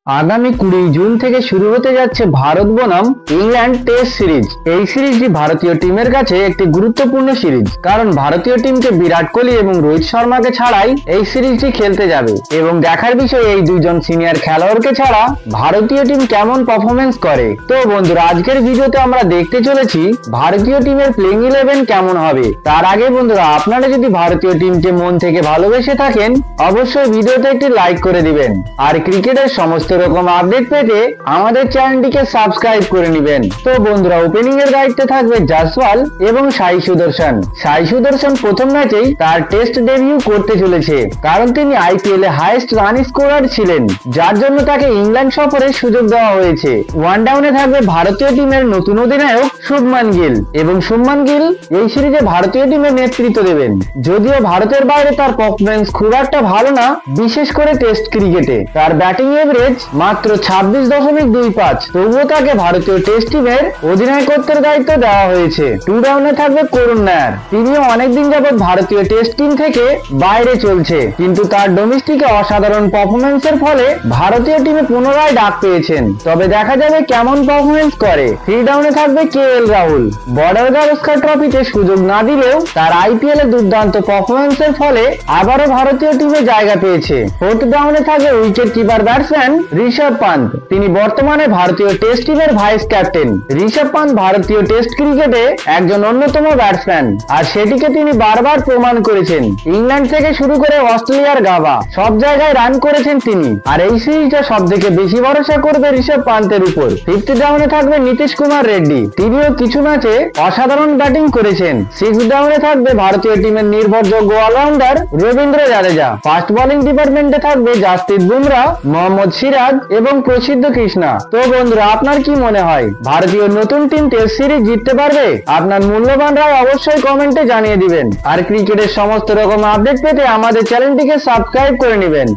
আগামী 20 জুন থেকে শুরু হতে যাচ্ছে ভারত বনাম ইংল্যান্ড টেস্ট সিরিজ। এই সিরিজটি ভারতীয় টিমের কাছে একটি গুরুত্বপূর্ণ সিরিজ, কারণ ভারতীয় টিমকে বিরাট কোহলি এবং রোহিত শর্মাকে ছাড়াই এই সিরিজটি খেলতে যাবে এবং দেখার বিষয় এই দুইজন সিনিয়র খেলোয়াড়কে ছাড়া ভারতীয় টিম কেমন পারফরমেন্স করে। তো বন্ধুরা, আজকের ভিডিওতে আমরা দেখতে চলেছি ভারতীয় টিমের প্লেইং 11 কেমন হবে। তার আগে বন্ধুরা, আপনারা যদি ভারতীয় টিমকে মন থেকে ভালোবেসে থাকেন অবশ্যই ভিডিওতে একটি লাইক করে দিবেন, আর ক্রিকেটের সমস্ত রকম আপডেট পেতে আমাদের চ্যানেলটিকে সাবস্ক্রাইব করে নেবেন। তো বন্ধুরা, ওপেনিং এর দায়িত্বে থাকবে জয়সওয়াল এবং সাই সুদর্শন। সাই সুদর্শন প্রথম ম্যাচেই তার টেস্ট ডেবিউ করতে চলেছে, কারণ তিনি আইপিএল এ হাইয়েস্ট রান স্কোরার ছিলেন, যার জন্য তাকে ইংল্যান্ড সফরের সুযোগ দেওয়া হয়েছে। ওয়ান ডাউনে থাকবে ভারতীয় টিমের নতুন অধিনায়ক শুভমান গিল, এবং শুভমান গিল এই সিরিজে ভারতীয় টিমের নেতৃত্ব দেবেন। যদিও ভারতের বাইরে তার পারফরম্যান্স খুব একটা ভালো না, বিশেষ করে টেস্ট ক্রিকেটে তার ব্যাটিং এভারেজ মাত্র 26.25, তবুও তাকে ভারতীয় টেস্ট টিমের অধিনায়কত্বের দায়িত্ব দেওয়া হয়েছে। টু ডাউনে থাকবে করুণ নায়ার, তিনিও অনেকদিন যাবৎ ভারতীয় টেস্ট টিম থেকে বাইরে চলছে, কিন্তু তার ডোমেস্টিকে অসাধারণ পারফরম্যান্সের ফলে ভারতীয় টিমে পুনরায় ডাক পেয়েছেন। তবে দেখা যাবে কেমন পারফরম্যান্স করে। থ্রি ডাউনে থাকবে কেএল রাহুল। বর্ডার গাভাস্কার ট্রফিতে সুযোগ না দিলেও তার আইপিএল এ দুর্দান্ত পারফরম্যান্সের ফলে আবারও ভারতীয় টিমে জায়গা পেয়েছে। ফোর্থ ডাউনে থাকবে wicket keeper batsman Rishabh Pant. তিনি বর্তমানে ভারতীয় টেস্ট টিমের ভাইস ক্যাপ্টেন। ঋষভ পান্ত ভারতীয় টেস্ট ক্রিকেটে একজন অন্যতম ব্যাটসম্যান, আর সেটিকে তিনি বারবার প্রমাণ করেছেন। ইংল্যান্ড থেকে শুরু করে অস্ট্রেলিয়ার গাভা সব জায়গায় রান করেছেন তিনি, আর এই সিরিজটা সব থেকে বেশি ভরসা করবে ঋষভ পান্তের উপর। ফিফথ ডাউনে থাকবে নীতিশ কুমার রেড্ডি, তিনিও কিছু ম্যাচে অসাধারণ ব্যাটিং করেছেন। সিক্স ডাউনে থাকবে ভারতীয় টিমের নির্ভরযোগ্য allrounder Ravindra Jadeja. Fast bowling ডিপার্টমেন্টে থাকবে জাসপ্রীত বুমরা, মোহাম্মদ সিরাজ এবং প্রসিদ্ধ কৃষ্ণা। তো বন্ধুরা, আপনার কি মনে হয় ভারতীয় নতুন টিম টেস্ট সিরিজ জিততে পারবে? আপনার মূল্যবান রায় অবশ্যই কমেন্টে জানিয়ে দিবেন, আর ক্রিকেটের সমস্ত রকম আপডেট পেতে আমাদের চ্যানেলটিকে সাবস্ক্রাইব করে নেবেন।